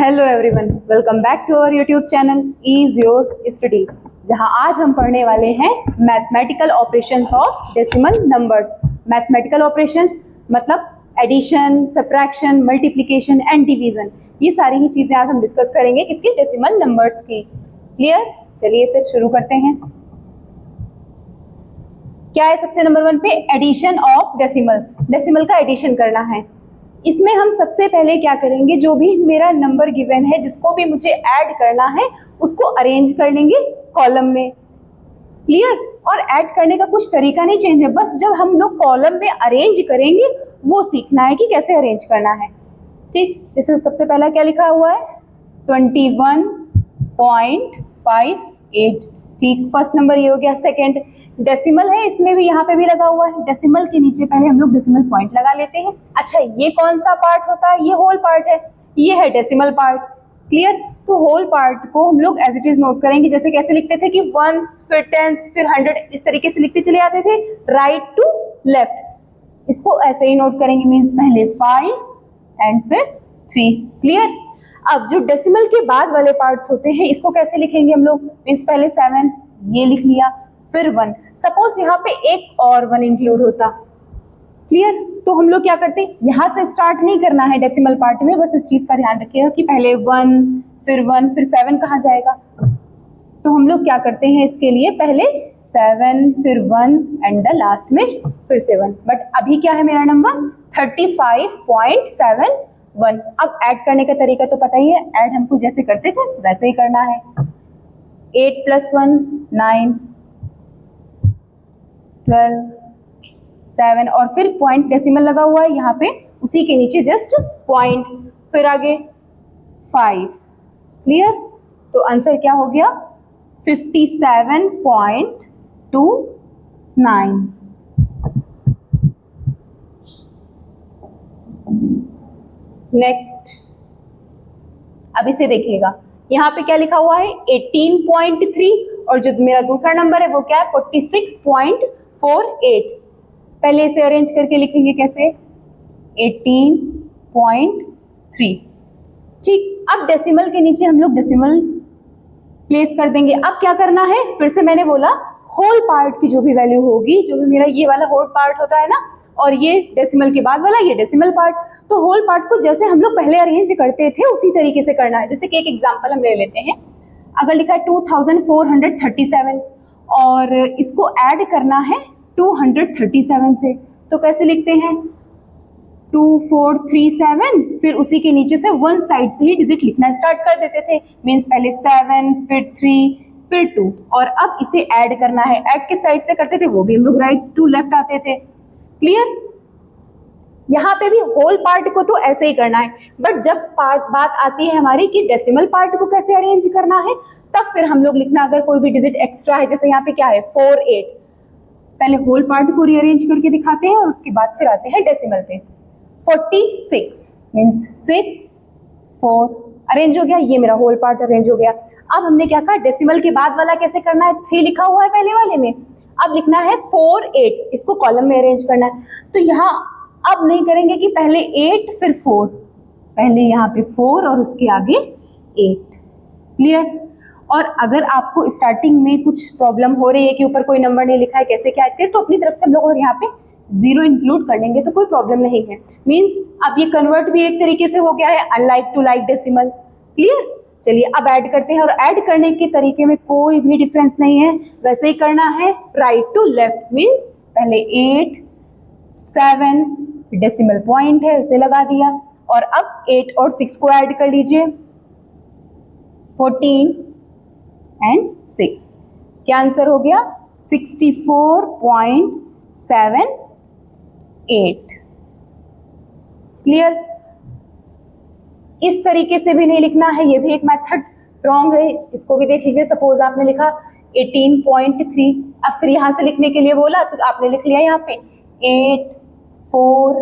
Hello everyone, welcome back to our YouTube channel is your study, जहां आज हम पढ़ने वाले हैं mathematical operations of decimal numbers. Mathematical operations मतलब addition, subtraction, multiplication and division, ये सारी ही चीजें आज हम डिस्कस करेंगे किसकी, डेसिमल नंबर्स की। क्लियर? चलिए फिर शुरू करते हैं। क्या है सबसे नंबर 1 पे? Addition of decimals. डेसिमल का एडिशन करना है। इसमें हम सबसे पहले क्या करेंगे, जो भी मेरा नंबर गिवन है जिसको भी मुझे ऐड करना है उसको अरेंज कर लेंगे कॉलम में। क्लियर? और ऐड करने का कुछ तरीका नहीं चेंज है, बस जब हम लोग कॉलम में अरेंज करेंगे वो सीखना है कि कैसे अरेंज करना है। ठीक, इसमें सबसे पहला क्या लिखा हुआ है? 21.58। ठीक, फर्स्ट नंबर ये हो गया। सेकेंड डेसिमल है, इसमें भी यहाँ पे भी लगा हुआ है। डेसिमल के नीचे पहले हम लोग डेसिमल पॉइंट लगा लेते हैं। अच्छा, ये कौन सा पार्ट होता है? ये होल पार्ट है, ये है डेसिमल पार्ट। क्लियर? तो होल पार्ट को हम लोग एज इट इज नोट करेंगे। जैसे कैसे लिखते थे कि वंस, फिर टेंस, फिर 100, इस तरीके से लिखते चले आते थे, राइट टू लेफ्ट। इसको ऐसे ही नोट करेंगे, मीन्स पहले 5 एंड फिर 3। क्लियर? अब जो डेसिमल के बाद वाले पार्ट्स होते हैं इसको कैसे लिखेंगे हम लोग? मीन्स पहले 7 ये लिख लिया, फिर 1। सपोज यहाँ पे एक और 1 इंक्लूड होता। क्लियर? तो हम लोग क्या करते, यहाँ से स्टार्ट नहीं करना है डेसिमल पार्ट में, बस इस चीज का ध्यान रखिएगा कि पहले 1 फिर 7 कहाँ जाएगा। तो हम लोग क्या करते हैं इसके लिए, पहले 7 फिर 1 एंड द लास्ट में फिर 7। बट अभी क्या है मेरा नंबर? 35.71। अब ऐड करने का तरीका तो पता ही है, ऐड हमको जैसे करते थे वैसे ही करना है। 8 + 1 9, 12, 7 और फिर पॉइंट डेसिमल लगा हुआ है यहाँ पे, उसी के नीचे जस्ट पॉइंट, फिर आगे 5। क्लियर? तो आंसर क्या हो गया? 57.29। नेक्स्ट, अब इसे देखिएगा, यहाँ पे क्या लिखा हुआ है? 18.3 और जो मेरा दूसरा नंबर है वो क्या है? 46.48। पहले इसे अरेंज करके लिखेंगे कैसे? 18.3। ठीक, अब डेसिमल के नीचे हम लोग डेसिमल प्लेस कर देंगे। अब क्या करना है, फिर से मैंने बोला होल पार्ट की जो भी वैल्यू होगी, जो भी मेरा ये वाला होल पार्ट होता है ना, और ये डेसिमल के बाद वाला ये डेसिमल पार्ट, तो होल पार्ट को जैसे हम लोग पहले अरेंज करते थे उसी तरीके से करना है। जैसे कि एक एग्जांपल हम ले लेते हैं। अगर लिखा है 2437 और इसको ऐड करना है 237 से, तो कैसे लिखते हैं? 2437, फिर उसी के नीचे से 1 साइड से ही डिजिट लिखना स्टार्ट कर देते थे। मीन्स पहले 7 फिर 3 फिर 2, और अब इसे ऐड करना है। ऐड किस साइड से करते थे वो भी हम लोग राइट टू लेफ्ट आते थे। क्लियर? यहाँ पे भी होल पार्ट को तो ऐसे ही करना है, बट जब बात आती है हमारी कि डेसिमल पार्ट को कैसे अरेंज करना है, तब फिर हम लोग लिखना, अगर कोई भी डिजिट एक्स्ट्रा है, जैसे यहाँ पे क्या है 4 8, पहले होल पार्ट को रीअरेंज करके दिखाते हैं और उसके बाद फिर आते हैं डेसिमल पे। 46 मीन्स 6 4 अरेंज हो गया, ये मेरा होल पार्ट अरेंज हो गया। अब हमने क्या कहा, डेसिमल के बाद वाला कैसे करना है? 3 लिखा हुआ है पहले वाले में, अब लिखना है 4 8, इसको कॉलम में अरेंज करना है। तो यहाँ अब नहीं करेंगे कि पहले 8 फिर 4, पहले यहाँ पे 4 और उसके आगे 8। क्लियर? और अगर आपको स्टार्टिंग में कुछ प्रॉब्लम हो रही है कि ऊपर कोई नंबर नहीं लिखा है, कैसे क्या ऐड करें, तो अपनी तरफ से हम लोग यहाँ पे 0 इंक्लूड कर लेंगे तो कोई प्रॉब्लम नहीं है। मीन्स अब ये कन्वर्ट भी एक तरीके से हो गया है, unlike to like decimal. Clear? चलिए अब ऐड करते हैं, और ऐड करने के तरीके में कोई भी डिफरेंस नहीं है, वैसे ही करना है राइट टू लेफ्ट। मीन्स पहले 8 7 डेसिमल पॉइंट है उसे लगा दिया, और अब 8 और 6 को ऐड कर लीजिए, 14 एंड 6। क्या आंसर हो गया? 64.78। क्लियर? इस तरीके से भी नहीं लिखना है, ये भी एक मेथड रॉन्ग है, इसको भी देख लीजिए। सपोज आपने लिखा 18.3, अब फिर यहाँ से लिखने के लिए बोला तो आपने लिख लिया यहाँ पे 8 4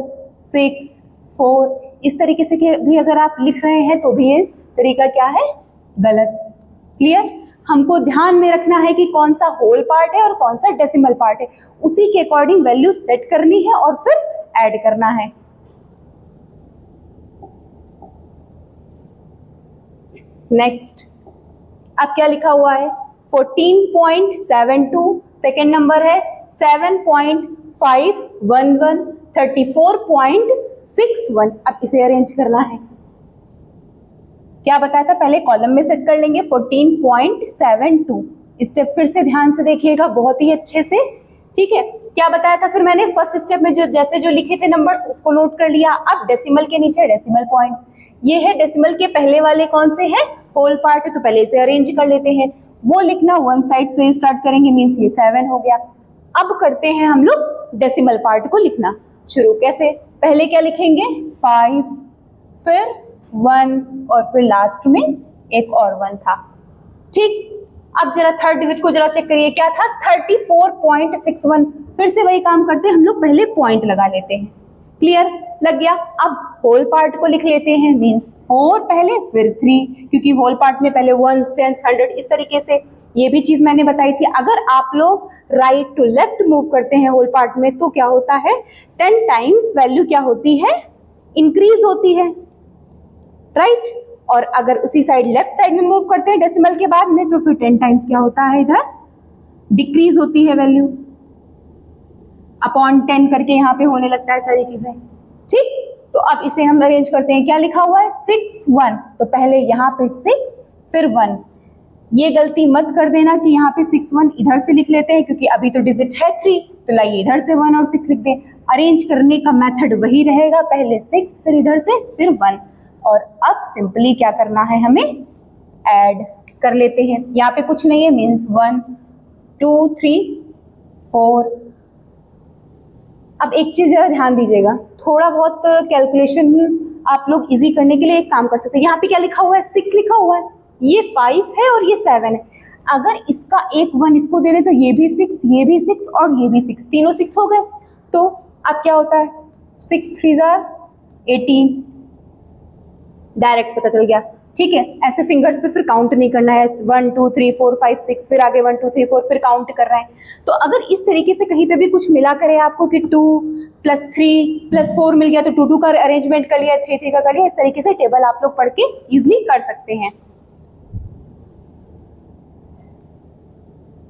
6 4। इस तरीके से भी अगर आप लिख रहे हैं तो भी ये तरीका क्या है? गलत। क्लियर? हमको ध्यान में रखना है कि कौन सा होल पार्ट है और कौन सा डेसिमल पार्ट है, उसी के अकॉर्डिंग वैल्यू सेट करनी है और फिर ऐड करना है। नेक्स्ट अब क्या लिखा हुआ है 14.72, सेकेंड नंबर है 7.511, 34.61। अब इसे अरेंज करना है, क्या बताया था पहले कॉलम में सेट कर लेंगे 14.72। स्टेप फिर से ध्यान से देखिएगा बहुत ही अच्छे से, ठीक है। क्या बताया था फिर मैंने फर्स्ट स्टेप में जो लिखे थे नंबर्स उसको नोट कर लिया। अब डेसिमल के नीचे डेसिमल पॉइंट, ये है डेसिमल के पहले वाले कौन से हैं, होल पार्ट है, तो पहले इसे अरेंज कर लेते हैं। वो लिखना वन साइड से स्टार्ट करेंगे, मीन्स ये 7 हो गया। अब करते हैं हम लोग डेसिमल पार्ट को लिखना शुरू। कैसे, पहले क्या लिखेंगे 5, फिर 1 और फिर लास्ट में एक और 1 था, ठीक। अब जरा थर्ड डिजिट को जरा चेक करिए, क्या था 34.61। फिर से वही काम करते हैं हम लोग, पहले पॉइंट लगा लेते हैं। क्लियर, लग गया। अब होल पार्ट को लिख लेते हैं, मीन्स 4 पहले फिर 3, क्योंकि होल पार्ट में पहले 1s, 10s, 100 इस तरीके से। ये भी चीज मैंने बताई थी, अगर आप लोग राइट टू लेफ्ट मूव करते हैं होल पार्ट में तो क्या होता है 10 टाइम्स वैल्यू क्या होती है, इंक्रीज होती है, राइट। और अगर उसी साइड लेफ्ट साइड में मूव करते हैं डेसिमल के बाद में तो फिर 10 टाइम्स क्या होता है, इधर डिक्रीज होती है वैल्यू, अपॉन 10 करके यहाँ पे होने लगता है सारी चीजें, ठीक। तो अब इसे हम अरेंज करते हैं, क्या लिखा हुआ है 6, 1, तो पहले यहाँ पे 6 फिर 1। ये गलती मत कर देना कि यहाँ पे 6, 1 इधर से लिख लेते हैं, क्योंकि अभी तो डिजिट है 3, तो लाइए इधर से 1 और 6 लिख दें। अरेंज करने का मेथड वही रहेगा, पहले 6 फिर इधर से फिर 1। और अब सिंपली क्या करना है, हमें ऐड कर लेते हैं। यहाँ पे कुछ नहीं है, मीन्स 1 2 3 4। अब एक चीज जरा ध्यान दीजिएगा, थोड़ा बहुत कैलकुलेशन आप लोग इजी करने के लिए एक काम कर सकते हैं। यहाँ पे क्या लिखा हुआ है 6 लिखा हुआ है, ये 5 है और ये 7 है। अगर इसका एक 1 इसको दे दें तो ये भी 6, ये भी 6 और ये भी 6, तीनों 6 हो गए। तो अब क्या होता है 6 3 18, डायरेक्ट पता चल गया, ठीक है। ऐसे फिंगर्स पे फिर काउंट नहीं करना है, 1 2 3 4 5 6 फिर आगे 1 2 3 4 फिर काउंट कर रहा है। तो अगर इस तरीके से कहीं पे भी कुछ मिला करे आपको कि 2 + 3 + 4 मिल गया तो 2 2 का अरेंजमेंट कर लिया, 3 3 का कर लिया, इस तरीके से टेबल आप लोग पढ़ के इजिली कर सकते हैं।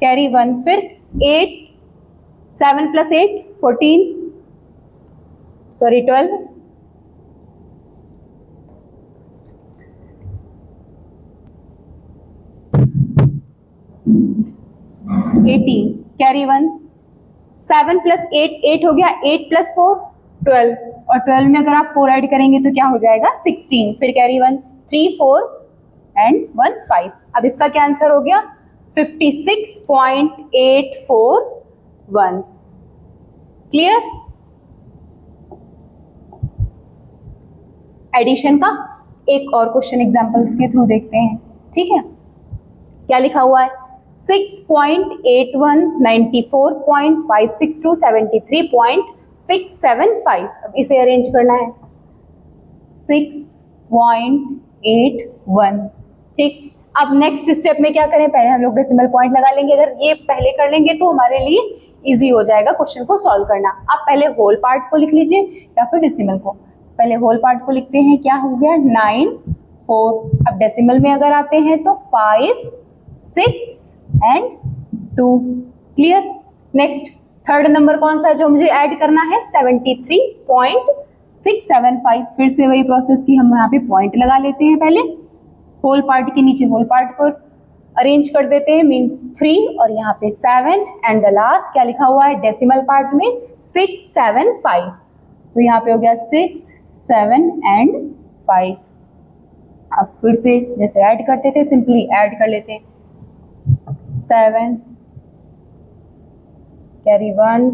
कैरी 1, फिर 8, 7 + 8 14, सॉरी 12, 18, कैरी 1, 7 + 8 8 हो गया, 8 + 4 12, और 12 में अगर आप 4 ऐड करेंगे तो क्या हो जाएगा 16, फिर कैरी 1 3 4 एंड 1 5। अब इसका क्या आंसर हो गया 56.841। क्लियर। एडिशन का एक और क्वेश्चन एग्जांपल्स के थ्रू देखते हैं, ठीक है। क्या लिखा हुआ है 6.81 94.562 73.675। अब इसे अरेंज करना है 6.81, ठीक। अब नेक्स्ट स्टेप में क्या करें, पहले हम लोग डेसिमल पॉइंट लगा लेंगे। अगर ये पहले कर लेंगे तो हमारे लिए इजी हो जाएगा क्वेश्चन को सॉल्व करना। आप पहले होल पार्ट को लिख लीजिए या फिर डेसिमल को। पहले होल पार्ट को लिखते हैं, क्या हो गया 9 4। अब डेसिमल में अगर आते हैं तो 5 6 and 2। Clear. Next third number कौन सा है जो मुझे ऐड करना है 73.675। फिर से वही प्रोसेस की हम यहाँ पे पॉइंट लगा लेते हैं। पहले होल पार्ट के नीचे होल पार्ट को अरेंज कर देते हैं, मीन्स 3 और यहाँ पे 7 एंड द लास्ट क्या लिखा हुआ है डेसिमल पार्ट में 675। तो यहाँ पे हो गया 6 7 एंड 5। अब फिर से जैसे ऐड करते थे सिंपली ऐड कर लेते हैं 7 कैरी 1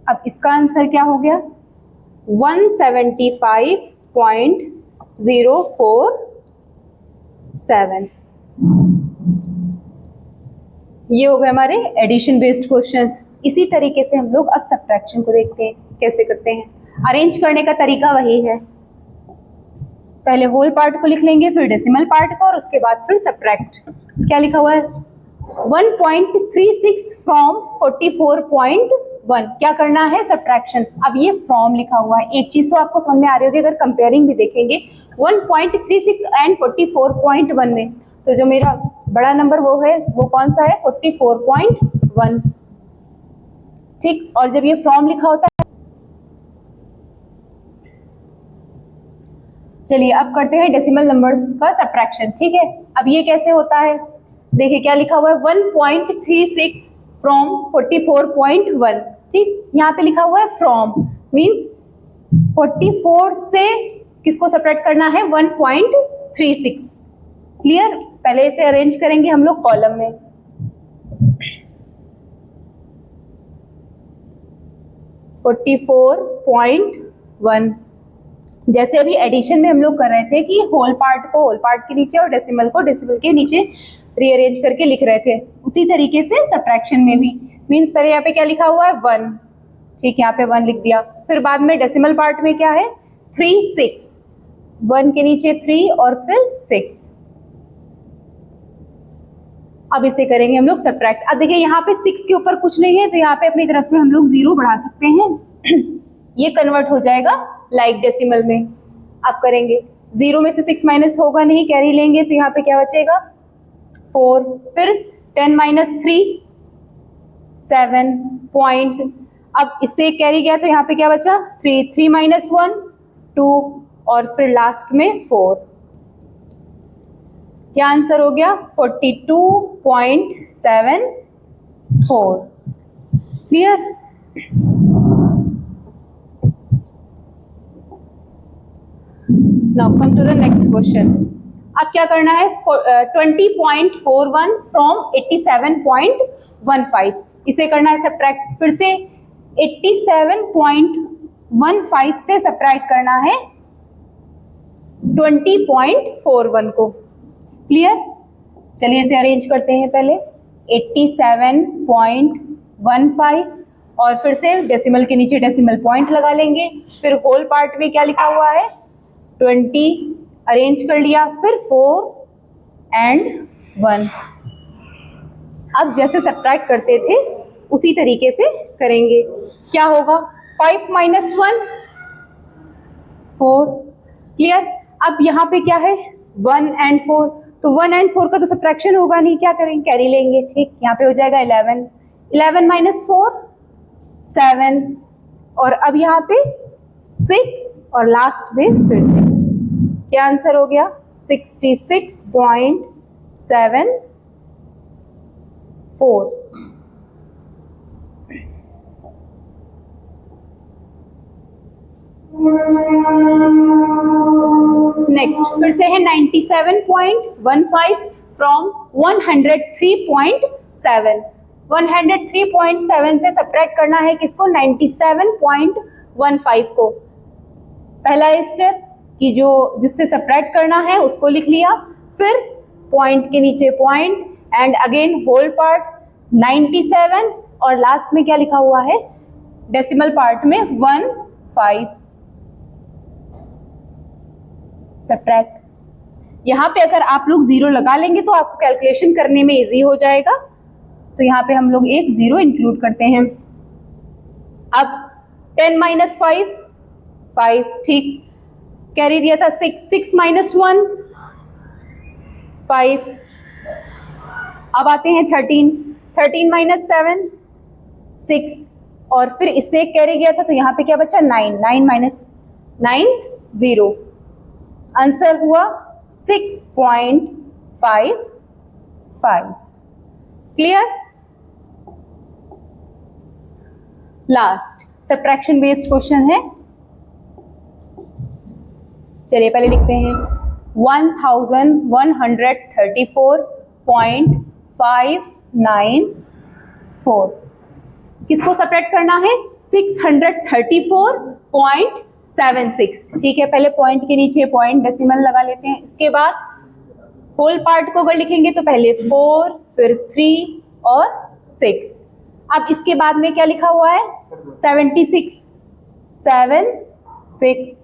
अब इसका आंसर क्या हो गया 175.047। ये हो गए हमारे एडिशन बेस्ड क्वेश्चंस। इसी तरीके से हम लोग अब सब्ट्रैक्शन को देखते हैं कैसे करते हैं। अरेंज करने का तरीका वही है, पहले होल पार्ट को लिख लेंगे फिर डेसिमल पार्ट को और उसके बाद फिर सब्ट्रैक्ट। क्या लिखा हुआ है 1.36 फ्रॉम 44.1, क्या करना है? सब्ट्रैक्शन। अब ये फ्रॉम लिखा हुआ है, एक चीज तो आपको समझ में आ रही होगी अगर कंपेयरिंग भी देखेंगे 1.36 एंड 44.1 में, तो जो मेरा बड़ा नंबर वो है, वो कौन सा है? 44.1। ठीक, और जब ये फ्रॉम लिखा होता है, चलिए अब करते हैं डेसिमल नंबर्स का सब्ट्रैक्शन। ठीक है, अब ये कैसे होता है? देखिए क्या लिखा हुआ है, 1.36 फ्रॉम 44.1। ठीक, यहाँ पे लिखा हुआ है फ्रॉम, मीन्स 44 से किसको सब्ट्रैक्ट करना है? 1.36। क्लियर? पहले इसे अरेंज करेंगे हम लोग कॉलम में। (44.1) जैसे अभी एडिशन में हम लोग कर रहे थे कि होल पार्ट को होल पार्ट के नीचे और डेसिमल को डेसिमल के नीचे रीअरेंज करके लिख रहे थे, उसी तरीके से सब्ट्रैक्शन में भी। मीन्स पहले यहाँ पे क्या लिखा हुआ है? 1। ठीक, यहाँ पे 1 लिख दिया, फिर बाद में डेसिमल पार्ट में क्या है? 3, 6, 1 के नीचे 3 और फिर 6। अब इसे करेंगे हम लोग सब्ट्रैक्ट। अब देखिए यहाँ पे 6 के ऊपर कुछ नहीं है, तो यहाँ पे अपनी तरफ से हम लोग 0 बढ़ा सकते हैं। ये कन्वर्ट हो जाएगा लाइक डेसिमल में। अब करेंगे 0 में से 6 माइनस होगा नहीं, कैरी लेंगे, तो यहाँ पे क्या बचेगा? 4। फिर 10 माइनस 3 7 पॉइंट, अब इससे कैरी गया तो यहाँ पे क्या बचा? 3, 3 माइनस 1 2 और फिर लास्ट में 4। क्या आंसर हो गया? 42.74। Clear? Now come to the next question. अब क्या करना है? 20.41 फ्रॉम 87.15, इसे करना है सब्ट्रैक्ट। फिर से 87.15 से सब्ट्रैक्ट करना है 20.41 को। क्लियर? चलिए इसे अरेंज करते हैं। पहले 87.15 और फिर से डेसिमल के नीचे डेसिमल पॉइंट लगा लेंगे, फिर होल पार्ट में क्या लिखा हुआ है? 20 अरेंज कर लिया, फिर 4 एंड 1। अब जैसे सब्ट्रैक्ट करते थे उसी तरीके से करेंगे। क्या होगा? 5 माइनस 1 4। क्लियर? अब यहाँ पे क्या है? 1 एंड 4, तो 1 एंड 4 का तो सब्ट्रैक्शन होगा नहीं, क्या करेंगे? कैरी लेंगे। ठीक, यहाँ पे हो जाएगा 11। 11 माइनस 4 7, और अब यहाँ पे 6 और लास्ट में फिर 6। क्या आंसर हो गया? 66.74। नेक्स्ट फिर से है 97.15 फ्रॉम 103.7। 103.7 से सब्ट्रैक्ट करना है किसको? 97.15 को। पहला स्टेप कि जो जिससे सब्ट्रैक्ट करना है उसको लिख लिया, फिर पॉइंट के नीचे point and again whole part 97 और लास्ट में क्या लिखा हुआ है? डेसिमल पार्ट में 15 सब्ट्रैक्ट। यहाँ पे अगर आप लोग 0 लगा लेंगे तो आपको कैलकुलेशन करने में इजी हो जाएगा, तो यहाँ पे हम लोग एक 0 इंक्लूड करते हैं। अब 10 माइनस 5 5, ठीक, कैरी दिया था 6, 6 माइनस 1 5। अब आते हैं 13, 13 माइनस 7 6, और फिर इससे कैरी गया था तो यहाँ पे क्या बचा? 9, 9 माइनस 9 0। आंसर हुआ 6.55। Clear? Last subtraction based question है। चलिए पहले लिखते हैं 1134.594। किसको सब्ट्रैक्ट करना है? 634.76। ठीक है, पहले पॉइंट के नीचे पॉइंट डेसिमल लगा लेते हैं। इसके बाद होल पार्ट को अगर लिखेंगे तो पहले 4 फिर 3 और 6। अब इसके बाद में क्या लिखा हुआ है? 76 7 6।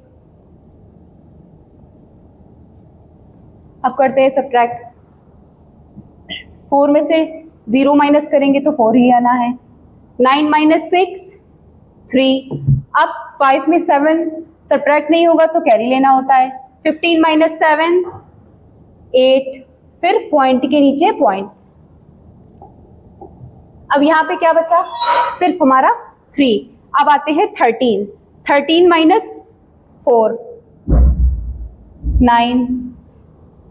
अब करते हैं सब्ट्रैक्ट। 4 में से 0 माइनस करेंगे तो 4 ही आना है। 9 माइनस 6 3। अब 5 में 7 सब्ट्रैक्ट नहीं होगा तो कैरी लेना होता है। 15 माइनस 7 8, फिर पॉइंट के नीचे पॉइंट। अब यहाँ पे क्या बचा, सिर्फ हमारा 3। अब आते हैं 13। 13 माइनस 4 9।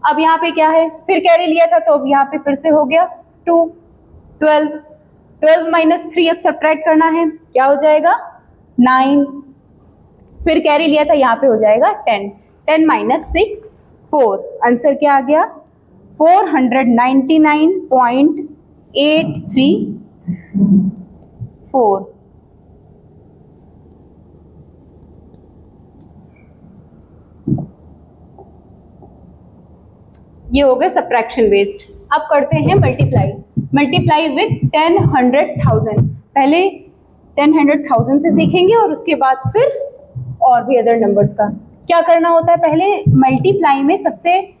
अब यहाँ पे क्या है, फिर कैरी लिया था तो अब यहाँ पे फिर से हो गया 2। 12 12 माइनस 3 अब सब्ट्रैक्ट करना है, क्या हो जाएगा 9। फिर कैरी लिया था, यहाँ पे हो जाएगा 10। 10 माइनस 6 4। आंसर क्या आ गया 499.834। ये हो गए सब्ट्रैक्शन बेस्ड। अब करते हैं मल्टीप्लाई। Multiply with 10 100,000। पहले 10 100,000 से सीखेंगे और उसके बाद फिर और भी अदर नंबर्स का क्या करना होता है। पहले मल्टीप्लाई में सबसे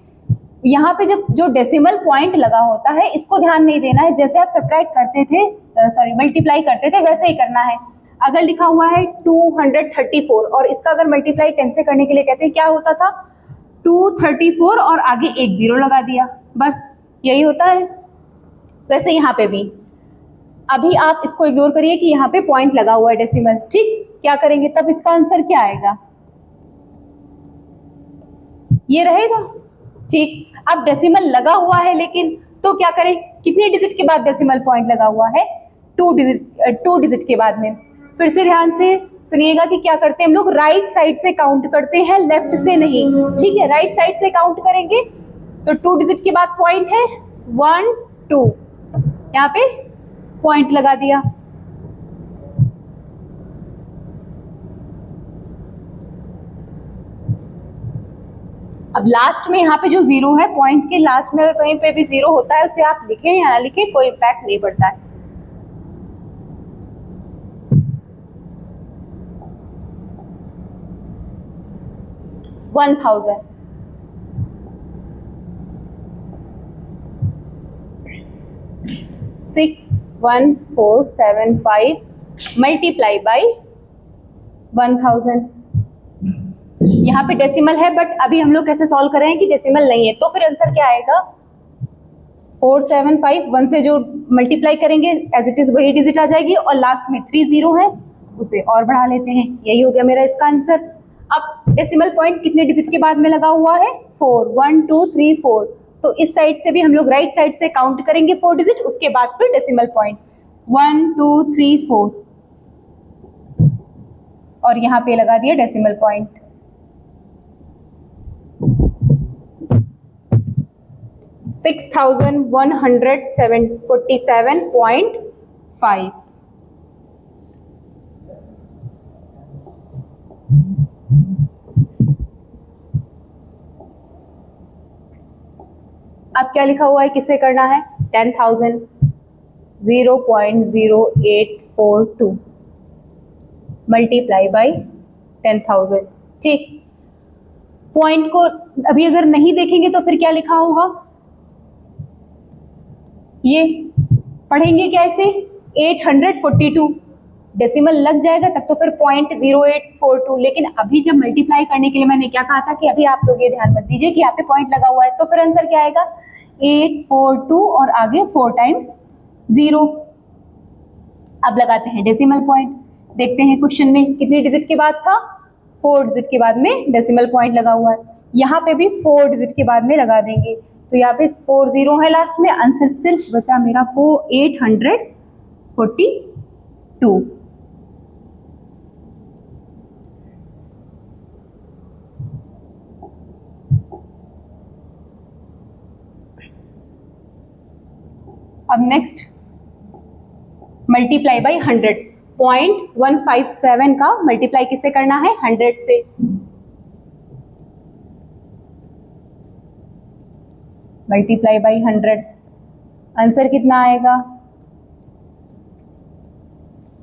यहाँ पे जब जो डेसिमल पॉइंट लगा होता है इसको ध्यान नहीं देना है। जैसे आप सब्ट्रैक्ट करते थे, मल्टीप्लाई करते थे वैसे ही करना है। अगर लिखा हुआ है 234 और इसका अगर मल्टीप्लाई 10 से करने के लिए कहते हैं, क्या होता था 234 और आगे एक 0 लगा दिया, बस यही होता है। वैसे यहाँ पे भी अभी आप इसको इग्नोर करिए कि यहाँ पे पॉइंट लगा हुआ है डेसिमल, ठीक। क्या करेंगे तब इसका आंसर क्या आएगा, ये रहेगा, ठीक। अब डेसिमल लगा हुआ है लेकिन तो क्या करें, कितने डिजिट के बाद डेसिमल पॉइंट लगा हुआ है, 2 डिजिट के बाद में। फिर से ध्यान से सुनिएगा कि क्या करते हैं हम लोग, राइट साइड से काउंट करते हैं, लेफ्ट से नहीं, ठीक है। राइट साइड से काउंट करेंगे तो 2 डिजिट के बाद पॉइंट है 1 2, यहाँ पे पॉइंट लगा दिया। अब लास्ट में यहाँ पे जो 0 है, पॉइंट के लास्ट में अगर कहीं पे भी 0 होता है उसे आप लिखें या ना लिखें कोई इम्पैक्ट नहीं पड़ता है। $1000 61475 मल्टीप्लाई बाई 1000। यहाँ पे डेसिमल है बट अभी हम लोग कैसे सॉल्व कर रहे हैं कि डेसिमल नहीं है, तो फिर आंसर क्या आएगा 475। 1 से जो मल्टीप्लाई करेंगे एज इट इज वही डिजिट आ जाएगी और लास्ट में 3 0 है उसे और बढ़ा लेते हैं, यही हो गया मेरा इसका आंसर। अब डेसिमल पॉइंट कितने डिजिट के बाद में लगा हुआ है 4, 1 2 3 4, तो इस साइड से भी हम लोग राइट साइड से काउंट करेंगे 4 डिजिट, उसके बाद फिर डेसिमल पॉइंट 1 2 3 4 और यहाँ पे लगा दिया डेसिमल पॉइंट। 6147.5। अब क्या लिखा हुआ है, किसे करना है 10,000 0.0842 मल्टीप्लाई बाई 10,000, ठीक। पॉइंट को अभी अगर नहीं देखेंगे तो फिर क्या लिखा होगा, ये पढ़ेंगे कैसे 842 डेसिमल लग जाएगा तब तो फिर 0.0842। लेकिन अभी जब मल्टीप्लाई करने के लिए मैंने क्या कहा था कि अभी आप लोग ये ध्यान मत दीजिए कि यहाँ पे पॉइंट लगा हुआ है, तो फिर आंसर क्या आएगा 842 और आगे 4 टाइम्स 0। अब लगाते हैं डेसिमल पॉइंट, देखते हैं क्वेश्चन में कितने डिजिट के बाद था, 4 डिजिट के बाद में डेसिमल पॉइंट लगा हुआ है। यहाँ पे भी 4 डिजिट के बाद में लगा देंगे, तो यहाँ पे 4 0 है लास्ट में, आंसर सिर्फ बचा मेरा 842। अब नेक्स्ट मल्टीप्लाई बाई 100। 0.157 का मल्टीप्लाई किसे करना है 100 से, मल्टीप्लाई बाई 100, आंसर कितना आएगा,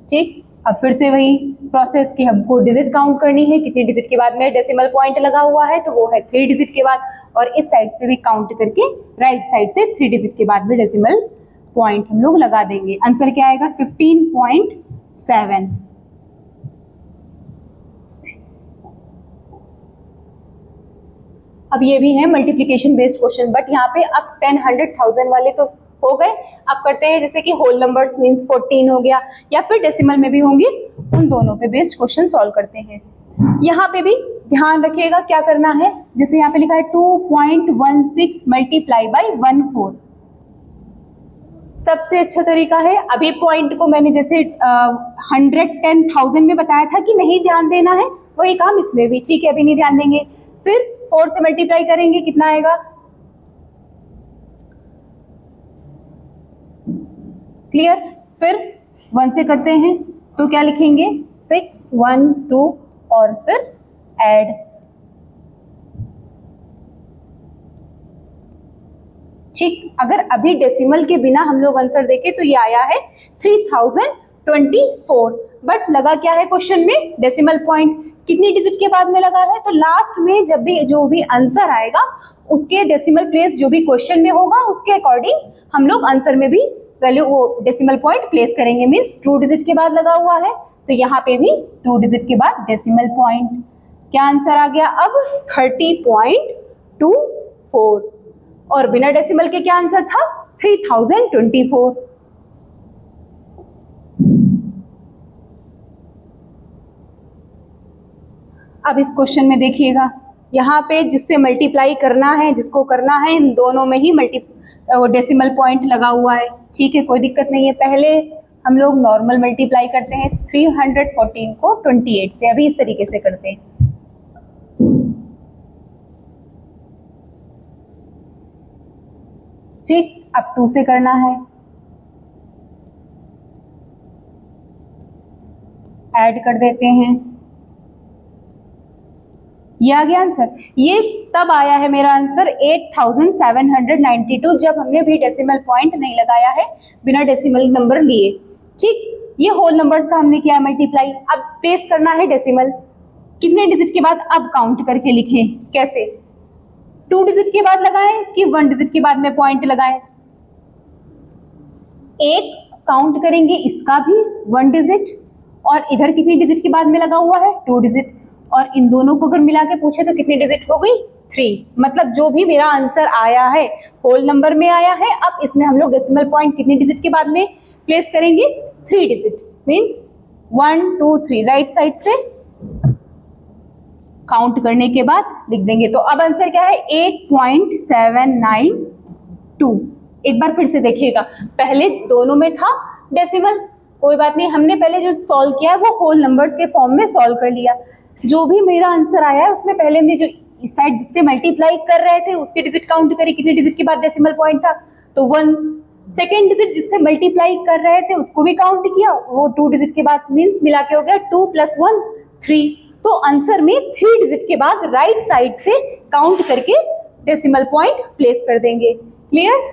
ठीक। अब फिर से वही प्रोसेस कि हमको डिजिट काउंट करनी है, कितनी डिजिट के बाद में डेसिमल पॉइंट लगा हुआ है, तो वो है 3 डिजिट के बाद, और इस साइड से भी काउंट करके राइट साइड से 3 डिजिट के बाद में डेसिमल पॉइंट हम लोग लगा देंगे। आंसर क्या आएगा 15.7। अब ये भी है मल्टीप्लिकेशन बेस्ड क्वेश्चन, बट यहाँ पे अब 10, 100,000 वाले तो हो गए। अब करते हैं जैसे कि होल नंबर्स मींस 14 हो गया या फिर डेसिमल में भी होंगे, उन दोनों पे बेस्ड क्वेश्चन सॉल्व करते हैं। यहाँ पे भी ध्यान रखिएगा क्या करना है। जैसे यहाँ पे लिखा है 2.16 मल्टीप्लाई बाई 14। सबसे अच्छा तरीका है, अभी पॉइंट को मैंने जैसे 110,000 में बताया था कि नहीं ध्यान देना है, वही काम इसमें भी। ठीक है, अभी नहीं ध्यान देंगे। फिर 4 से मल्टीप्लाई करेंगे, कितना आएगा? क्लियर। फिर 1 से करते हैं तो क्या लिखेंगे 6, 1, 2 और फिर ऐड। ठीक, अगर अभी डेसिमल के बिना हम लोग आंसर देखें तो ये आया है 3024, बट लगा क्या है क्वेश्चन में? Decimal point. कितनी डिजिट के बाद में लगा है? तो लास्ट में जब भी जो भी आंसर आएगा उसके डेसिमल प्लेस जो भी क्वेश्चन में होगा उसके अकॉर्डिंग हम लोग आंसर में भी वैल्यू वो डेसिमल पॉइंट प्लेस करेंगे। मीन्स 2 डिजिट के बाद लगा हुआ है तो यहाँ पे भी 2 डिजिट के बाद डेसिमल पॉइंट। क्या आंसर आ गया अब? 30.24। और बिना डेसिमल के क्या आंसर था? 3024। अब इस क्वेश्चन में देखिएगा, यहाँ पे जिससे मल्टीप्लाई करना है, जिसको करना है, इन दोनों में ही डेसिमल पॉइंट लगा हुआ है। ठीक है, कोई दिक्कत नहीं है। पहले हम लोग नॉर्मल मल्टीप्लाई करते हैं 314 को 28 से, अभी इस तरीके से करते हैं। ठीक, अब 2 से करना है, ऐड कर देते हैं। ये आ गया आंसर। ये तब आया है मेरा आंसर 8792 जब हमने भी डेसिमल पॉइंट नहीं लगाया है, बिना डेसिमल नंबर लिए। ठीक, ये होल नंबर्स का हमने किया मल्टीप्लाई। अब प्लेस करना है डेसिमल। कितने डिजिट के बाद? अब काउंट करके लिखें। कैसे? 2 डिजिट के बाद लगाएं कि 1 डिजिट के बाद में पॉइंट लगाएं? एक काउंट करेंगे इसका भी 1 डिजिट, और इधर कितनी डिजिट के बाद में लगा हुआ है? 2 डिजिट। और इन दोनों को अगर मिला के पूछे तो कितनी डिजिट हो गई? 3। मतलब जो भी मेरा आंसर आया है होल नंबर में आया है, अब इसमें हम लोग डेसिमल पॉइंट कितनी डिजिट के बाद में प्लेस करेंगे? 3 डिजिट। मीन्स 1, 2, 3 राइट साइड से काउंट करने के बाद लिख देंगे। तो अब आंसर क्या है? 8.792। एक बार फिर से देखिएगा, पहले दोनों में था डेसिमल, कोई बात नहीं, हमने पहले जो सॉल्व किया है वो होल नंबर्स के फॉर्म में सॉल्व कर लिया। जो भी मेरा आंसर आया है उसमें पहले हमने जो इस साइड जिससे मल्टीप्लाई कर रहे थे उसके डिजिट काउंट करी, कितने डिजिट के बाद डेसिमल पॉइंट था? तो 1। सेकेंड डिजिट जिससे मल्टीप्लाई कर रहे थे उसको भी काउंट किया, वो 2 डिजिट के बाद, मीन्स मिला के हो गया 2 + 1 3। तो आंसर में 3 डिजिट के बाद राइट साइड से काउंट करके डेसिमल पॉइंट प्लेस कर देंगे। क्लियर?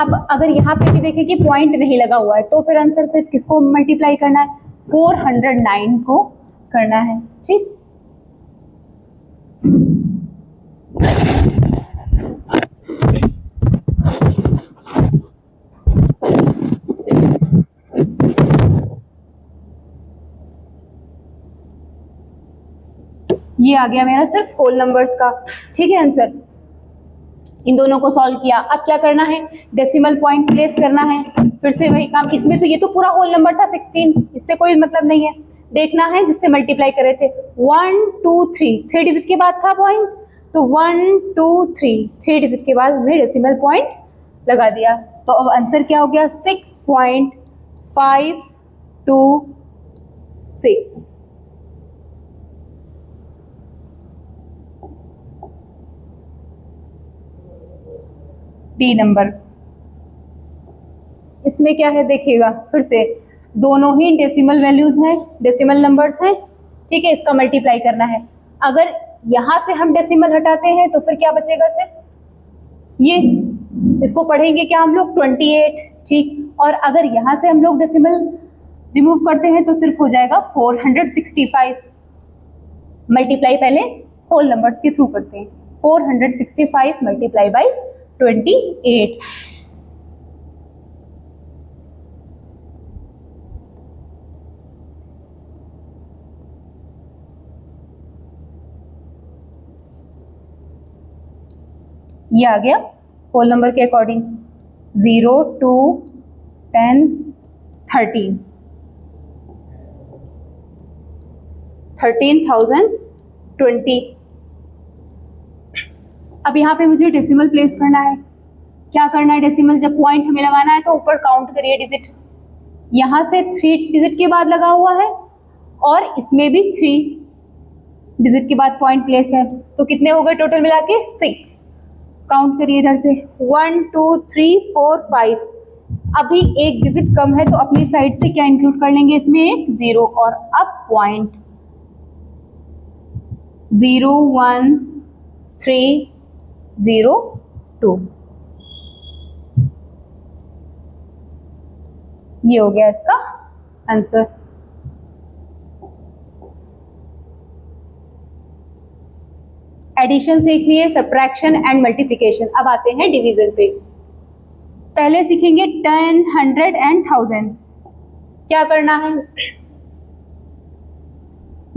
अब अगर यहाँ पे भी देखें कि पॉइंट नहीं लगा हुआ है तो फिर आंसर सिर्फ किसको मल्टीप्लाई करना है? 409 को करना है। ठीक, ये आ गया मेरा सिर्फ होल नंबर्स का। ठीक है, आंसर इन दोनों को सॉल्व किया। अब क्या करना है? डेसिमल पॉइंट प्लेस करना है। फिर से वही काम, इसमें तो ये तो पूरा होल नंबर था 16, इससे कोई मतलब नहीं है। देखना है जिससे मल्टीप्लाई करे थे 1, 2, 3 डिजिट के बाद था पॉइंट, तो 1, 2, 3 डिजिट के बाद हमने डेसिमल पॉइंट लगा दिया। तो अब आंसर क्या हो गया? 6.526। D number. इसमें क्या है देखिएगा, फिर से दोनों ही डेसिमल वैल्यूज हैं, डेसिमल नंबर्स हैं। ठीक है, इसका मल्टीप्लाई करना है। अगर यहां से हम डेसिमल हटाते हैं तो फिर क्या बचेगा? सिर्फ ये, इसको पढ़ेंगे क्या हम लोग? 28। ठीक, और अगर यहां से हम लोग डेसिमल रिमूव करते हैं तो सिर्फ हो जाएगा 465। मल्टीप्लाई पहले होल नंबर्स के थ्रू करते हैं। 465 मल्टीप्लाई बाई 28, ये आ गया होल नंबर के अकॉर्डिंग। 0, 2, 10, 13, 13,020। अब यहाँ पे मुझे डेसिमल प्लेस करना है। क्या करना है? डेसिमल जब पॉइंट हमें लगाना है तो ऊपर काउंट करिए डिजिट। यहाँ से 3 डिजिट के बाद लगा हुआ है और इसमें भी 3 डिजिट के बाद पॉइंट प्लेस है, तो कितने हो गए टोटल मिला के? 6। काउंट करिए इधर से। 1, 2, 3, 4, 5। अभी एक डिजिट कम है तो अपनी साइड से क्या इंक्लूड कर लेंगे इसमें? एक 0। और अब पॉइंट 0, 1, 3, 0, 2। ये हो गया इसका आंसर। एडिशन सीख लिए, सब्ट्रैक्शन एंड मल्टीप्लिकेशन। अब आते हैं डिवीजन पे। पहले सीखेंगे 10, 100 एंड 1000। क्या करना है?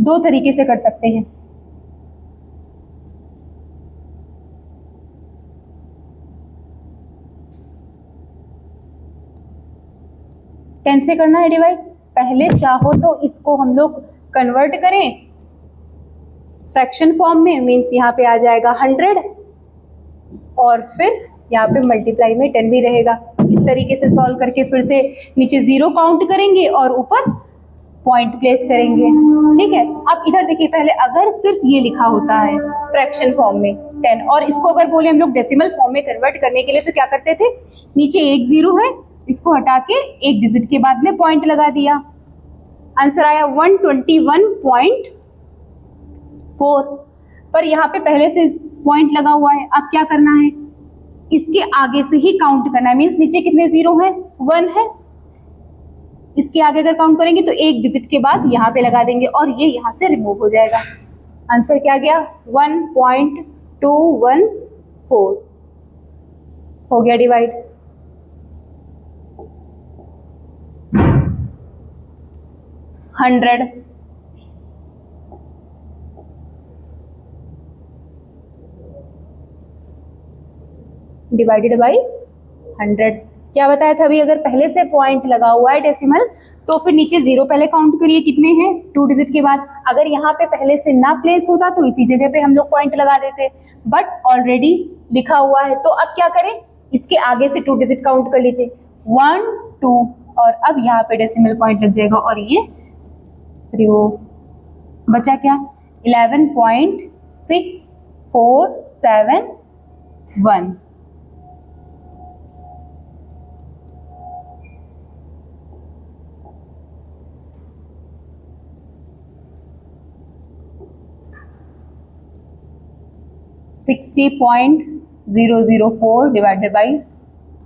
2 तरीके से कर सकते हैं। टेन से करना है डिवाइड। पहले चाहो तो इसको हम लोग कन्वर्ट करें फ्रैक्शन फॉर्म में, मीन्स यहाँ पे आ जाएगा 100 और फिर यहाँ पे मल्टीप्लाई में 10 भी रहेगा। इस तरीके से सॉल्व करके फिर से नीचे 0 काउंट करेंगे और ऊपर पॉइंट प्लेस करेंगे। ठीक है, अब इधर देखिए, पहले अगर सिर्फ ये लिखा होता है फ्रैक्शन फॉर्म में 10 और इसको अगर बोले हम लोग डेसिमल फॉर्म में कन्वर्ट करने के लिए तो क्या करते थे? नीचे एक 0 है, इसको हटा के एक डिजिट के बाद में पॉइंट लगा दिया। आंसर आया 121.4। पर यहाँ पे पहले से पॉइंट लगा हुआ है। अब क्या करना है? इसके आगे से ही काउंट करना है। मीन्स नीचे कितने 0 हैं? 1 है। इसके आगे अगर काउंट करेंगे तो एक डिजिट के बाद यहाँ पे लगा देंगे और ये यहाँ से रिमूव हो जाएगा। आंसर क्या गया? 1.214 हो गया डिवाइड। 100 divided by 100। क्या बताया था अभी? अगर पहले से पॉइंट लगा हुआ है डेसिमल तो फिर नीचे 0 पहले काउंट करिए, कितने हैं? 2 डिजिट के बाद। अगर यहाँ पे पहले से ना प्लेस होता तो इसी जगह पे हम लोग पॉइंट लगा देते, बट ऑलरेडी लिखा हुआ है। तो अब क्या करें? इसके आगे से 2 डिजिट काउंट कर लीजिए, 1, 2 और अब यहाँ पे डेसिमल पॉइंट लग जाएगा और ये रिमूव। बचा क्या? 11.6471। $60.004 डिवाइडेड बाई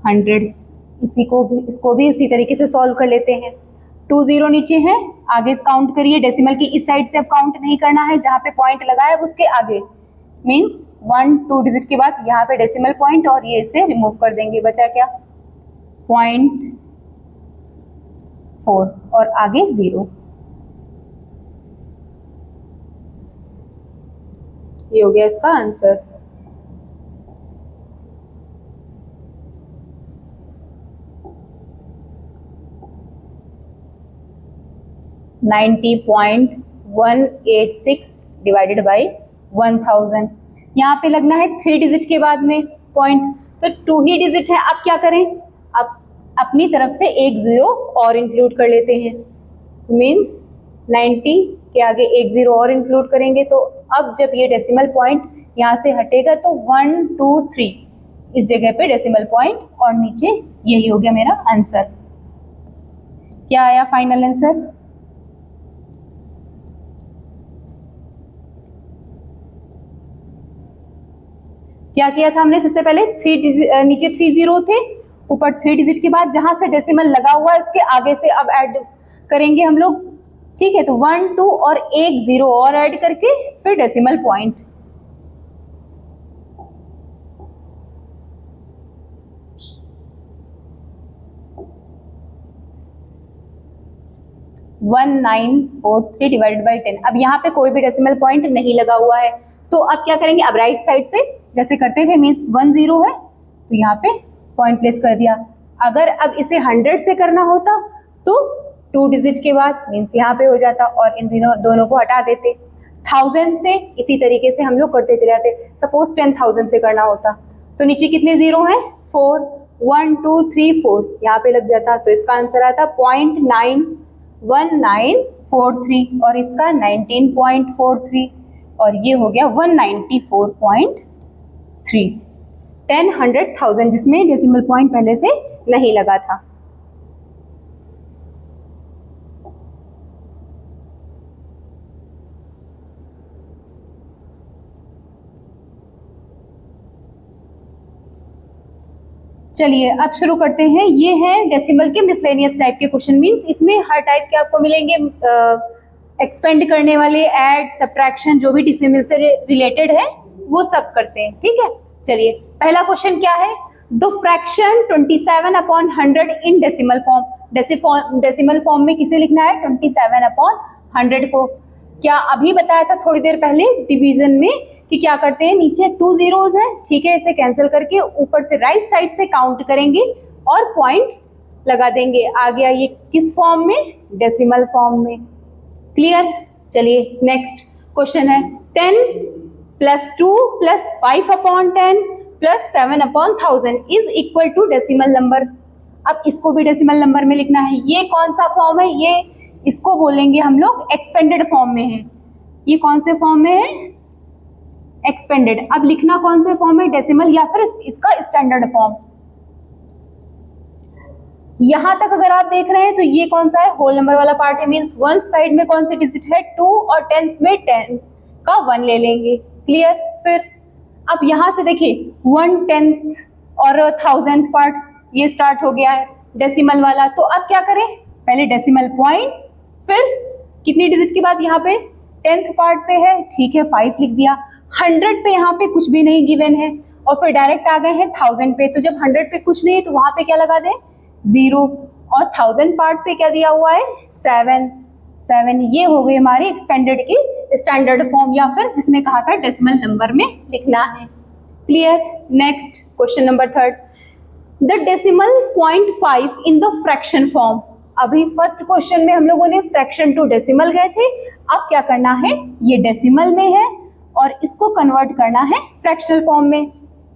100। इसको भी इसी तरीके से सॉल्व कर लेते हैं। 2 0 नीचे है, आगे काउंट करिए। डेसिमल की इस साइड से अब काउंट नहीं करना है, जहाँ पे पॉइंट लगा है उसके आगे, मीन्स 1 2 डिजिट के बाद यहाँ पे डेसिमल पॉइंट और ये इसे रिमूव कर देंगे। बचा क्या? 0.4 और आगे 0। ये हो गया इसका आंसर। $90.186 divided by 1000। यहाँ पे लगना है 3 डिजिट के बाद में पॉइंट, तो 2 ही डिजिट है। अब क्या करें? अब अपनी तरफ से एक 0 और इंक्लूड कर लेते हैं, मीन्स 90 के आगे एक 0 और इंक्लूड करेंगे। तो अब जब ये डेसिमल पॉइंट यहाँ से हटेगा तो 1 2 3 इस जगह पे डेसिमल पॉइंट और नीचे यही हो गया मेरा आंसर। क्या आया फाइनल आंसर? क्या किया था हमने? सबसे पहले नीचे 3 0 थे, ऊपर 3 डिजिट के बाद जहां से डेसिमल लगा हुआ है उसके आगे से अब ऐड करेंगे हम लोग ठीक है, तो 1 2 और एक 0 और ऐड करके फिर decimal point. One 943 divided by 10। अब यहाँ पे कोई भी डेसिमल पॉइंट नहीं लगा हुआ है, तो अब क्या करेंगे, अब राइट साइड से जैसे करते थे, मीन्स 1 0 है तो यहाँ पे पॉइंट प्लेस कर दिया। अगर अब इसे 100 से करना होता तो 2 डिजिट के बाद मीन्स यहाँ पे हो जाता और इन दोनों को हटा देते। 1000 से इसी तरीके से हम लोग करते चले जाते। सपोज 10,000 से करना होता तो नीचे कितने जीरो हैं, 4, 1 2 3 4 यहाँ पे लग जाता, तो इसका आंसर आता 0.91943 और इसका 19.43 और ये हो गया 194.3। 10 100 1000 जिसमें डेसिमल पॉइंट पहले से नहीं लगा था। चलिए अब शुरू करते हैं। ये है डेसिमल के मिसलेनियस टाइप के क्वेश्चन, मींस इसमें हर टाइप के आपको मिलेंगे, एक्सपेंड करने वाले, ऐड, सब्ट्रैक्शन, जो भी डेसिमल से रिलेटेड है वो सब करते हैं। ठीक है, चलिए पहला क्वेश्चन क्या है, the fraction 27/100 in decimal form. Decimal form में किसे लिखना है, 27/100 को। क्या अभी बताया था थोड़ी देर पहले डिवीजन में कि क्या करते हैं, नीचे 2 zeros है, ठीक है, इसे कैंसिल करके ऊपर से राइट साइड से काउंट करेंगे और पॉइंट लगा देंगे। आ गया ये किस फॉर्म में, डेसिमल फॉर्म में। क्लियर। चलिए नेक्स्ट क्वेश्चन है, 10 + 2 + 5/10 + 7/1000 is equal to decimal number. अब इसको भी डेसिमल नंबर में लिखना है। ये कौन सा फॉर्म है, ये इसको बोलेंगे हम लोग एक्सपेंडेड फॉर्म में है। ये कौन से फॉर्म में है, एक्सपेंडेड। अब लिखना कौन से फॉर्म है, डेसिमल या फिर इसका स्टैंडर्ड फॉर्म। यहां तक अगर आप देख रहे हैं तो ये कौन सा है, होल नंबर वाला पार्ट है, मींस वन साइड में कौन सी डिजिट है, 2 और टेंस में 10 का 1 ले लेंगे। क्लियर। फिर अब यहां से देखिए 1/10 और 1000th पार्ट ये स्टार्ट हो गया है डेसिमल वाला। तो अब क्या करें, पहले डेसिमल पॉइंट, फिर कितनी डिजिट के बाद यहाँ पे 10th पार्ट पे है, ठीक है, 5 लिख दिया। 100 पे यहाँ पे कुछ भी नहीं गिवन है और फिर डायरेक्ट आ गए हैं 1000 पे, तो जब 100 पे कुछ नहीं है तो वहां पे क्या लगा दें, 0, और 1000 पार्ट पे क्या दिया हुआ है, 7। ये हो गई हमारी एक्सपेंडेड की स्टैंडर्ड फॉर्म, या फिर जिसमें कहा था डेसिमल नंबर में लिखना है। Clear. Next question number 3, the decimal 0.5 in the fraction form. अभी फर्स्ट क्वेश्चन में हम लोगों ने फ्रैक्शन टू डेसिमल गए थे, अब क्या करना है, ये डेसिमल में है और इसको कन्वर्ट करना है फ्रैक्शनल फॉर्म में।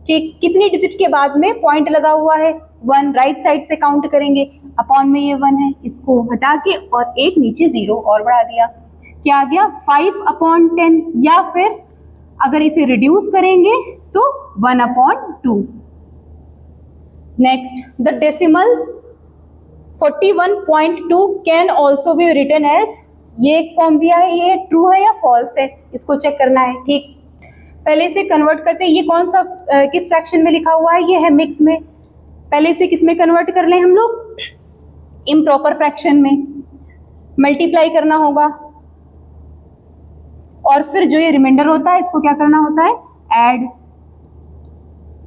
ठीक, कितनी डिजिट के बाद में पॉइंट लगा हुआ है, 1, राइट साइड से काउंट करेंगे, अपॉन में ये 1 है, इसको हटा के और एक नीचे 0 और बढ़ा दिया, क्या आ गया 5/10, या फिर अगर इसे रिड्यूस करेंगे तो 1/2। Next, the decimal 41.2 can also be written as, ये एक फॉर्म दिया है, ये ट्रू है या फॉल्स है, इसको चेक करना है। ठीक, पहले इसे कन्वर्ट करते हैं। ये कौन सा किस फ्रैक्शन में लिखा हुआ है, ये है मिक्स में। पहले इसे किस में कन्वर्ट कर लें हम लोग, इम्प्रॉपर फ्रैक्शन में। मल्टीप्लाई करना होगा और फिर जो ये रिमाइंडर होता है इसको क्या करना होता है, ऐड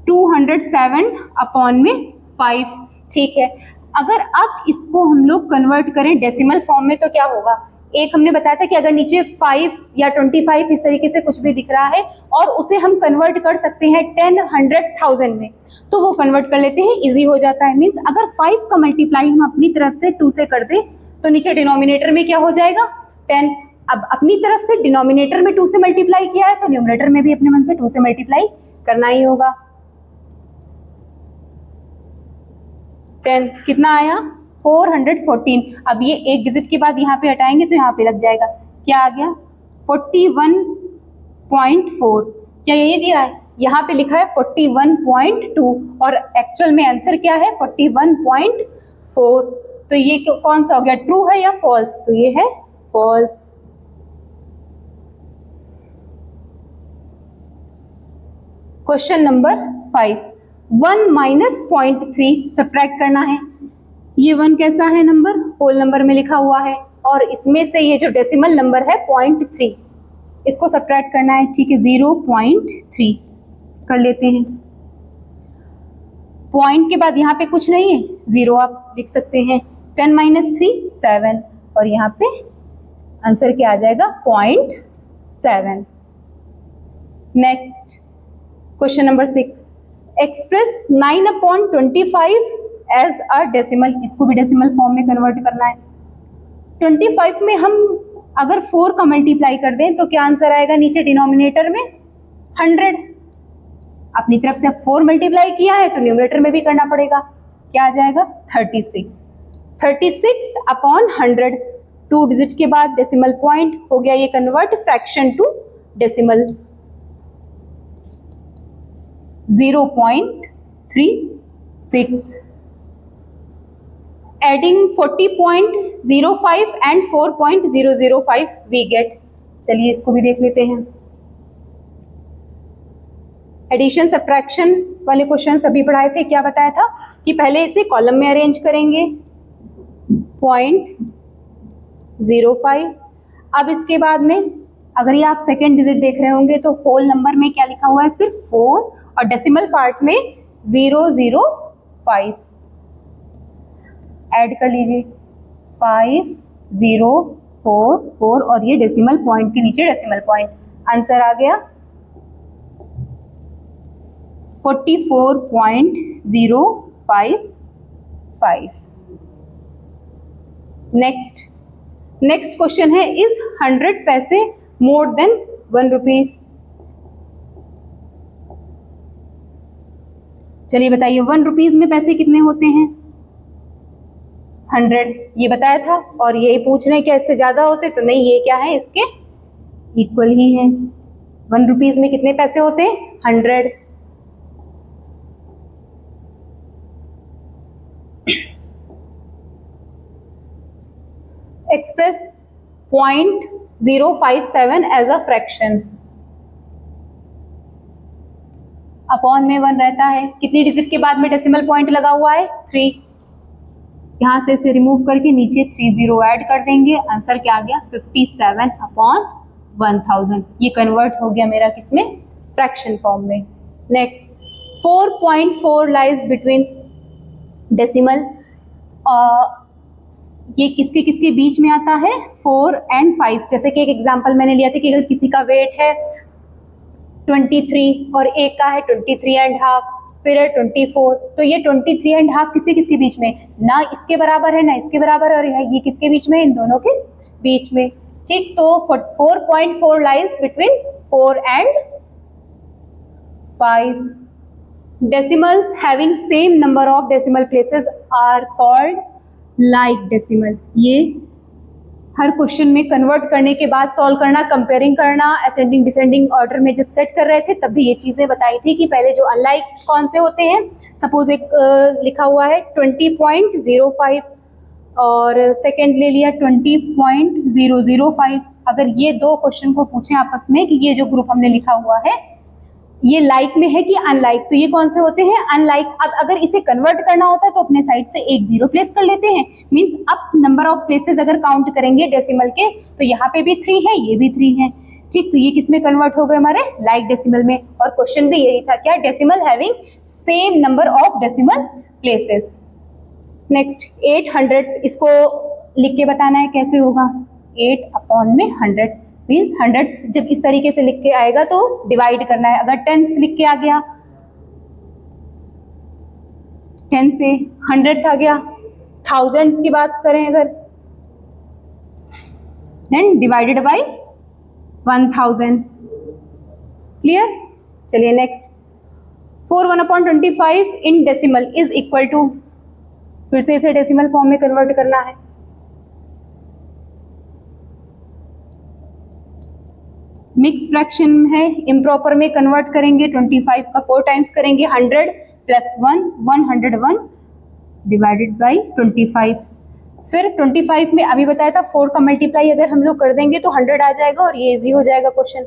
207/5। ठीक है, अगर अब इसको हम लोग कन्वर्ट करें डेसिमल फॉर्म में तो क्या होगा, एक हमने बताया था कि अगर नीचे 5 या 25 इस तरीके से कुछ भी दिख रहा है और उसे हम कन्वर्ट कर सकते हैं 10, 100, 1000 में, तो वो कन्वर्ट कर लेते हैं, इजी हो जाता है। मींस अगर 5 का मल्टीप्लाई हम अपनी तरफ से 2 से कर दें तो नीचे डिनोमिनेटर में क्या हो जाएगा, 10। अब अपनी तरफ से डिनोमिनेटर में 2 से मल्टीप्लाई किया है तो न्यूमरेटर में भी अपने मन से 2 से मल्टीप्लाई करना ही होगा। 10 कितना आया, 414। अब ये एक डिजिट के बाद यहाँ पे हटाएंगे तो यहाँ पे लग जाएगा, क्या आ गया 41.4। क्या यही दिया है, यहाँ पे लिखा है 41.2 और एक्चुअल में आंसर क्या है 41.4। तो ये कौन सा हो गया, ट्रू है या फॉल्स, तो ये है फॉल्स। क्वेश्चन नंबर 5, 1 - 0.3 सब्ट्रैक्ट करना है। ये 1 कैसा है नंबर, होल नंबर में लिखा हुआ है और इसमें से ये जो डेसिमल नंबर है 0.3, इसको सब्ट्रैक्ट करना है, ठीक है। 0.3 कर लेते हैं। पॉइंट के बाद यहाँ पे कुछ नहीं है, 0 आप लिख सकते हैं। 10 - 3 7, और यहाँ पे आंसर क्या आ जाएगा 0.7। Next question number 6, express 9/25 as a decimal. इसको भी डेसिमल फॉर्म में कन्वर्ट करना है। 25 में हम अगर 4 का मल्टीप्लाई कर दें तो क्या आंसर आएगा नीचे डिनोमिनेटर में 100। अपनी तरफ से 4 मल्टीप्लाई किया है तो न्यूमरेटर में भी करना पड़ेगा। क्या आ जाएगा 36। 36/100, 2 डिजिट के बाद डेसिमल पॉइंट हो गया ये convert fraction to decimal. 0.36। Adding 40.05 and 4.005 we get. चलिए इसको भी देख लेते हैं। एडिशन सब्ट्रैक्शन वाले क्वेश्चन अभी पढ़ाए थे। क्या बताया था कि पहले इसे कॉलम में अरेंज करेंगे 0.05। अब इसके बाद में अगर ये आप सेकेंड डिजिट देख रहे होंगे तो होल नंबर में क्या लिखा हुआ है, सिर्फ 4, और डेसिमल पार्ट में 005। ऐड कर लीजिए 5044 और ये डेसिमल पॉइंट के नीचे डेसिमल पॉइंट। आंसर आ गया 44.055। नेक्स्ट क्वेश्चन है, इज 100 पैसे मोर देन 1 रुपीज। चलिए बताइए 1 रुपीज में पैसे कितने होते हैं 100, ये बताया था। और ये पूछ रहे हैं कि इससे ज्यादा होते, तो नहीं, ये क्या है इसके इक्वल ही है। 1 रुपीज में कितने पैसे होते हैं 100। Express 0.057 as a fraction. Upon में 1 रहता है, कितनी डिजिट के बाद में डेसिमल पॉइंट लगा हुआ है 3। यहां से इसे रिमूव करके नीचे 30 ऐड कर देंगे। आंसर क्या आ गया 57/1000। ये कन्वर्ट हो गया मेरा किसमें, फ्रैक्शन फॉर्म में। Next 4.4 lies between decimal. ये किसके किसके बीच में आता है 4 और 5। जैसे कि एक एग्जांपल मैंने लिया था कि अगर किसी का वेट है 23 और एक का है 23.5, फिर है 24, तो ये 23.5 किसके किसके बीच में, ना इसके बराबर है ना इसके बराबर, और ये किसके बीच में, इन दोनों के बीच में। ठीक, तो 4.4 लाइज बिटवीन 4 और 5। Decimals having same number of decimal places are called like decimal. ये हर क्वेश्चन में कन्वर्ट करने के बाद सॉल्व करना, कंपेयरिंग करना, असेंडिंग डिसेंडिंग ऑर्डर में जब सेट कर रहे थे तब भी ये चीजें बताई थी कि पहले जो अनलाइक कौन से होते हैं। सपोज एक लिखा हुआ है 20.05 और सेकंड ले लिया 20.005। अगर ये दो क्वेश्चन को पूछें आपस में कि ये जो ग्रुप हमने लिखा हुआ है ये लाइक में है कि अनलाइक, तो ये कौन से होते हैं अनलाइक। अब अगर इसे कन्वर्ट करना होता है तो अपने साइड से एक 0 प्लेस कर लेते हैं। मींस अब नंबर ऑफ प्लेसेस अगर काउंट करेंगे डेसिमल के तो यहाँ पे भी 3 है, ये भी 3 है। ठीक, तो ये किस में कन्वर्ट हो गए हमारे लाइक डेसिमल में। और क्वेश्चन भी यही था, क्या, decimal having same number of decimal places. Next 800, इसको लिख के बताना है कैसे होगा। 8/100 मीन्स 100 जब इस तरीके से लिख के आएगा तो डिवाइड करना है। अगर 10 लिख के आ गया 10 से 100 आ गया, 1000 की बात करें अगर, देन डिवाइडेड बाय 1000। क्लियर। चलिए next 41/25 in decimal is equal to, फिर से इसे डेसिमल फॉर्म में कन्वर्ट करना है। मिक्स फ्रैक्शन है, इम्प्रॉपर में कन्वर्ट करेंगे। 25 का 4 टाइम्स करेंगे, 100 + 1 101 डिवाइडेड बाई 25। फिर 25 में अभी बताया था 4 का मल्टीप्लाई अगर हम लोग कर देंगे तो 100 आ जाएगा और ये इजी हो जाएगा क्वेश्चन।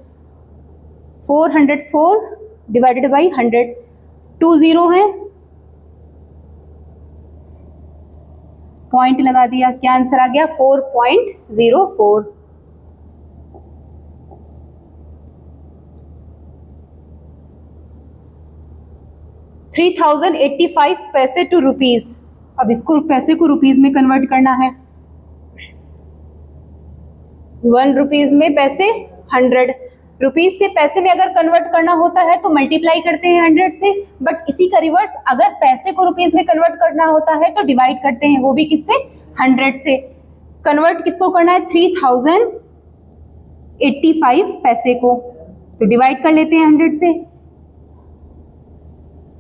404 डिवाइडेड बाई 100, 2 0 है पॉइंट लगा दिया, क्या आंसर आ गया 4.04। $3085 टू रुपीज। अब इसको पैसे को रुपीज में कन्वर्ट करना है। 1 रुपीज में पैसे 100 रुपीज से पैसे में अगर कन्वर्ट करना होता है तो मल्टीप्लाई करते हैं 100 से, बट इसी का रिवर्स अगर पैसे को रुपीज में कन्वर्ट करना होता है तो डिवाइड करते हैं, वो भी किससे 100 से। कन्वर्ट किसको करना है 3085 पैसे को, तो डिवाइड कर लेते हैं 100 से।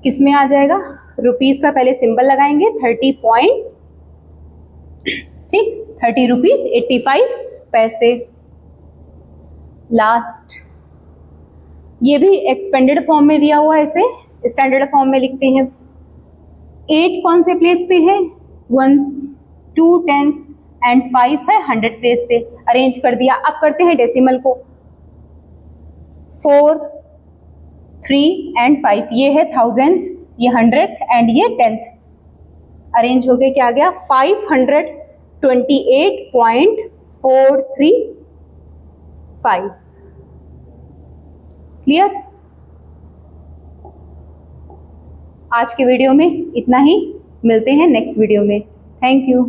किस में आ जाएगा, रुपीज का पहले सिंबल लगाएंगे 30 पॉइंट, ठीक 30 रुपीज 85 पैसे। लास्ट ये भी एक्सपेंडेड फॉर्म में दिया हुआ है, इसे स्टैंडर्ड फॉर्म में लिखते हैं। 8 कौन से प्लेस पे है, 1s 2 10s एंड 5 है 100 प्लेस पे, अरेंज कर दिया। अब करते हैं डेसिमल को, 4 3 एंड 5, ये है थाउजेंड्स, ये 100 एंड ये 10th, अरेंज हो गए, क्या आ गया 528.435। क्लियर। आज के वीडियो में इतना ही, मिलते हैं नेक्स्ट वीडियो में। Thank you.